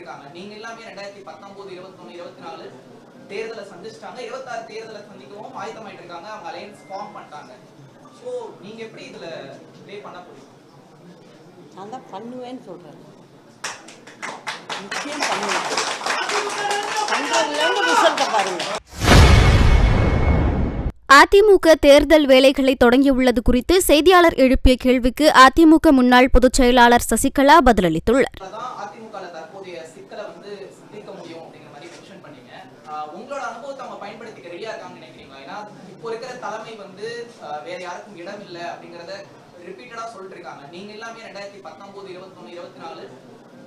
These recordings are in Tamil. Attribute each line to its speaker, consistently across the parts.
Speaker 1: இருக்காங்க. நீங்க எல்லாமே 2019, 21, 24 தேர்தலை சந்திச்சிட்டாங்க. 26 தேர்தலை சந்திக்கவும் ஆயத்தமாயிட்டு இருக்காங்க. அவங்க அலையன்ஸ் ஃபார்ம் பண்ணிட்டாங்க. சோ நீங்க எப்படி இதுல ப்ளே பண்ண போறீங்க?
Speaker 2: நான் தான் பண்ணுவேன்னு சொல்றேன். நிச்சயம் பண்ணுவேன். பண்றதுலேருந்து ரிசல்ட்டை பாருங்க.
Speaker 3: அதிமுக தேர்தல் வேலைகளை தொடங்கியுள்ளது குறித்து செய்தியாளர் எழுப்பிய கேள்விக்கு அதிமுக முன்னாள் பொதுச் செயலாளர் சசிகலா பதிலளித்துள்ளார்.
Speaker 1: உங்களோட அனுபவத்தை அவங்க பயன்படுத்திக்க ரெடியா இருக்காங்கன்னு நினைக்கிறீங்களா? ஏன்னா இப்போ இருக்கிற தலைமை வேற யாருக்கும் இடம் இல்லை அப்படிங்கறத ரிப்பீட்டடா சொல்லிட்டு இருக்காங்க. நீங்க எல்லாமே 2019, 21, 24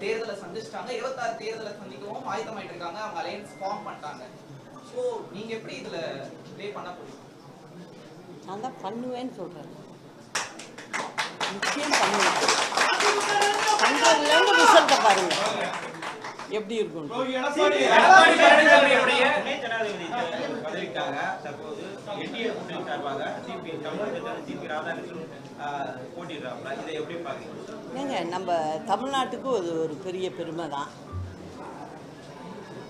Speaker 1: தேர்தலை சந்திச்சிட்டாங்க. 26 தேர்தலை சந்திக்கவும் ஆயத்தமாயிட்டு இருக்காங்க. அவங்க அலையன்ஸ் ஃபார்ம் பண்ணிட்டாங்க. சோ நீங்க எப்படி இதுல ப்ளே பண்ண போறீங்க?
Speaker 2: நான் தான் பண்ணுவேன்னு சொல்றேன். நிச்சயம் பண்ணுவேன். பண்றதுலேருந்து ரிசல்ட்டை பாருங்க எப்படி இருக்கும். ஏங்க நம்ம தமிழ்நாட்டுக்கு ஒரு பெரிய பெருமை தான்.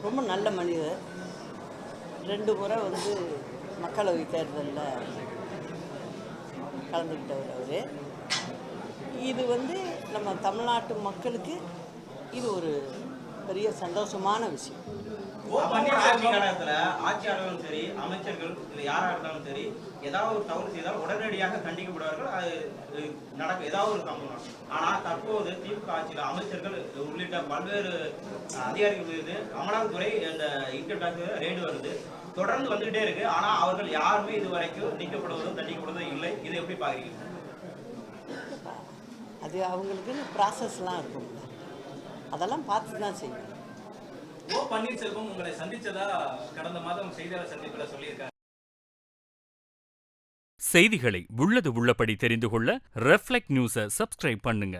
Speaker 2: ரொம்ப நல்ல மனிதர். 2 முறை மக்களவை தேர்தலில் கலந்துக்கிட்டவர் அவர். இது நம்ம தமிழ்நாட்டு மக்களுக்கு இது ஒரு பெரிய சந்தோஷமான விஷயம்.
Speaker 4: ஆட்சி காலத்துல ஆட்சியாளர்களும் சரி, அமைச்சர்கள் இல்லை யாரா இருந்தாலும் சரி, ஏதாவது ஒரு தவறு செய்தால் உடனடியாக கண்டிக்கப்படுவார்கள். அது நடக்கும், ஏதாவது ஒரு சம்பவம். ஆனா தற்போது திமுக ஆட்சியில் அமைச்சர்கள் உள்ளிட்ட பல்வேறு அதிகாரிகள் மீது அமலாக்கத்துறை இந்த இன்கம் டாக்ஸ் ரெய்டு வருது, தொடர்ந்து வந்துகிட்டே இருக்கு. ஆனா அவர்கள் யாருமே இதுவரைக்கும் நீக்கப்படுவதும் தண்டிக்கப்படுவதும் இல்லை. இதை எப்படி பாக்குறீங்க?
Speaker 2: அது அவங்களுக்குன்னு ப்ராசஸ்லாம் இருக்கும், அதெல்லாம் பார்த்து தான் செய்யும்.
Speaker 5: ஓ பன்னீர்செல்வம் உங்களை சந்திச்சதா கடந்த மாதம் செய்தியாளர் சந்திப்புல சொல்லியிருக்காங்க.
Speaker 6: செய்திகளை உள்ளது உள்ளபடி தெரிந்து கொள்ள ரெஃப்ளெக்ட் நியூஸை சப்ஸ்கிரைப் பண்ணுங்க.